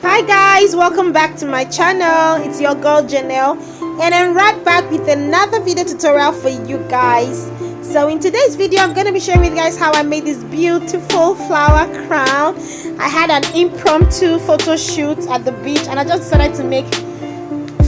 Hi guys, welcome back to my channel. It's your girl Janearl, and I'm right back with another video tutorial for you guys. So in today's video, I'm going to be sharing with you guys how I made this beautiful flower crown. I had an impromptu photo shoot at the beach, and I just decided to make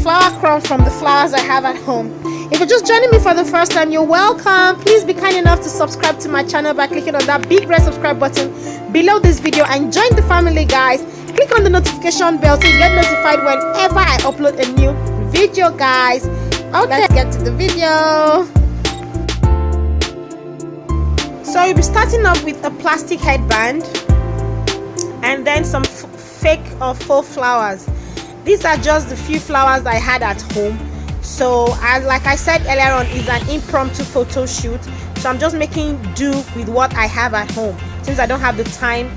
flower crown from the flowers I have at home. If you're just joining me for the first time, you're welcome. Please be kind enough to subscribe to my channel by clicking on that big red subscribe button below this video and join the family, guys. Click on the notification bell so you get notified whenever I upload a new video, guys. Okay, let's get to the video. So you'll be starting off with a plastic headband and then some fake or faux flowers. These are just the few flowers I had at home. So like I said earlier on, it's an impromptu photo shoot, so I'm just making do with what I have at home since I don't have the time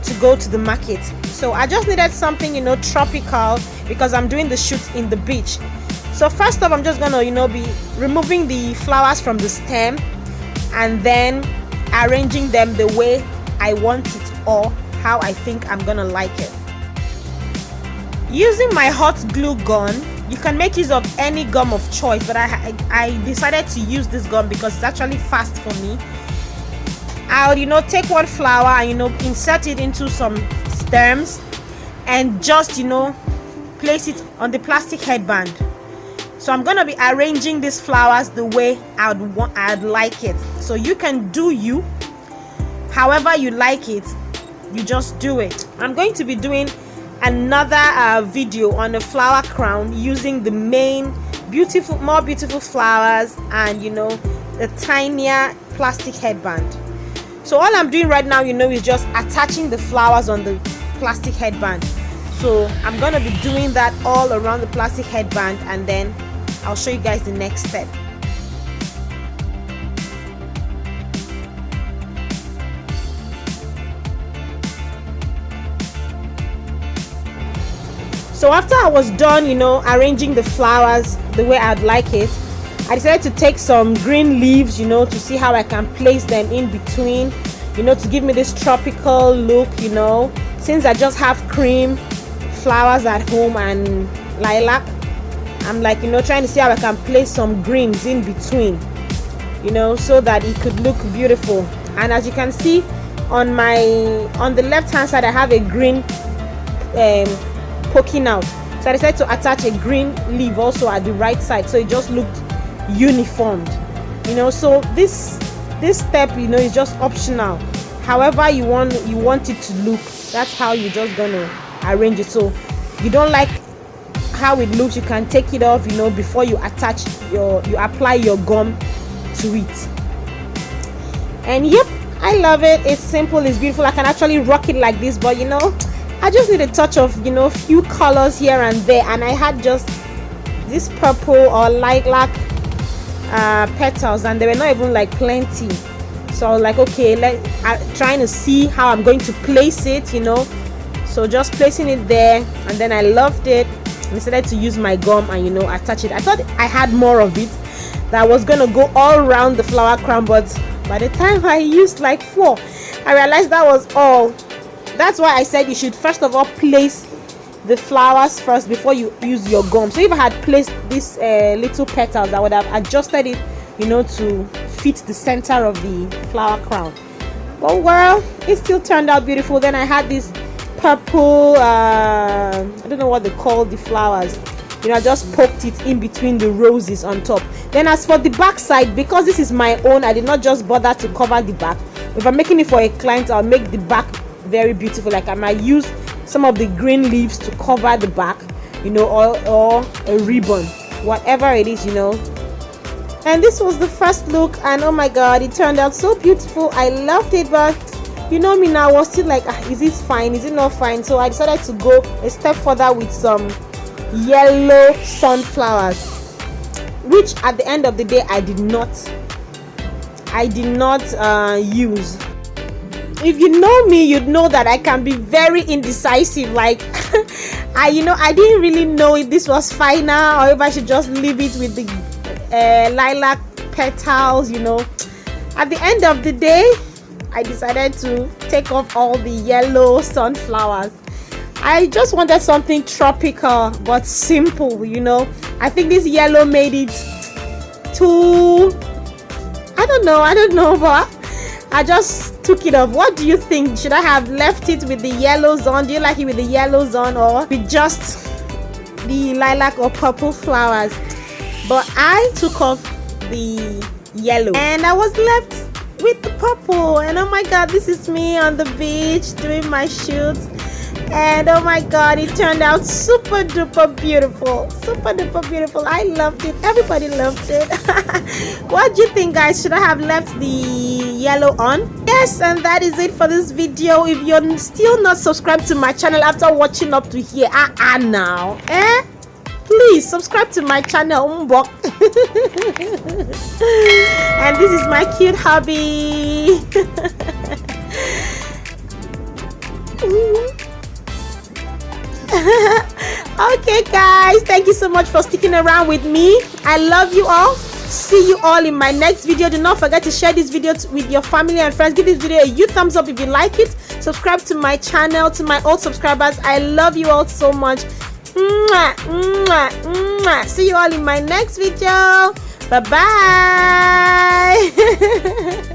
to go to the market. So I just needed something, you know, tropical, because I'm doing the shoot in the beach. So first off, I'm just gonna, you know, be removing the flowers from the stem and then arranging them the way I want it or how I think I'm gonna like it. Using my hot glue gun, you can make use of any gum of choice, but I decided to use this gum because it's actually fast for me. I'll, you know, take one flower and, you know, insert it into some stems and just, you know, place it on the plastic headband. So I'm gonna be arranging these flowers the way I'd like it. So you can do you however you like it, you just do it. I'm going to be doing another video on a flower crown using the main more beautiful flowers and, you know, the tinier plastic headband. So all I'm doing right now, you know, is just attaching the flowers on the plastic headband. So I'm gonna be doing that all around the plastic headband, and then I'll show you guys the next step. So after I was done, you know, arranging the flowers the way I'd like it, I decided to take some green leaves, you know, to see how I can place them in between, you know, to give me this tropical look, you know. Since I just have cream flowers at home and lilac, I'm like, you know, trying to see how I can place some greens in between, you know, so that it could look beautiful. And as you can see on the left hand side, I have a green poking out, so I decided to attach a green leaf also at the right side, so it just looked uniformed, you know. So this step, you know, is just optional. However you want it to look, that's how you're just gonna arrange it. So you don't like how it looks, you can take it off, you know, before you apply your gum to it. And yep, I love it. It's simple, it's beautiful. I can actually rock it like this, but, you know, I just need a touch of, you know, few colors here and there, and I had just this purple or lilac petals, and they were not even like plenty. So I was like, okay, trying to see how I'm going to place it, you know. So just placing it there, and then I loved it and decided to use my gum and, you know, attach it. I thought I had more of it that was gonna go all around the flower crown, but by the time I used like 4, I realized that was all. That's why I said you should first of all place the flowers first before you use your gum. So if I had placed these little petals, I would have adjusted it, you know, to fit the center of the flower crown. But well, it still turned out beautiful. Then I had this purple, I don't know what they call the flowers, you know, I just poked it in between the roses on top. Then as for the back side, because this is my own, I did not just bother to cover the back. If I'm making it for a client, I'll make the back very beautiful. Like I might use some of the green leaves to cover the back, you know, or a ribbon, whatever it is, you know. And this was the first look, and oh my god, it turned out so beautiful. I loved it, but you know me now, I was still like, is this fine, is it not fine? So I decided to go a step further with some yellow sunflowers, which at the end of the day I did not use. If you know me, you'd know that I can be very indecisive. Like I didn't really know if this was final or if I should just leave it with the lilac petals, you know. At the end of the day, I decided to take off all the yellow sunflowers I just wanted something tropical but simple, you know. I think this yellow made it too, I don't know, but I just took it off. What do you think? Should I have left it with the yellows on? Do you like it with the yellows on, or with just the lilac or purple flowers? But I took off the yellow and I was left with the purple. And oh my god, this is me on the beach doing my shoot. And oh my god, it turned out super duper beautiful. Super duper beautiful. I loved it. Everybody loved it. What do you think, guys? Should I have left the yellow on? Yes, and that is it for this video. If you're still not subscribed to my channel after watching up to here, now, please subscribe to my channel. And this is my cute hubby. Okay guys, thank you so much for sticking around with me. I love you all. See you all in my next video. Do not forget to share this video with your family and friends. Give this video a huge thumbs up if you like it. Subscribe to my channel. To my old subscribers, I love you all so much. Mwah, mwah, mwah. See you all in my next video. Bye bye.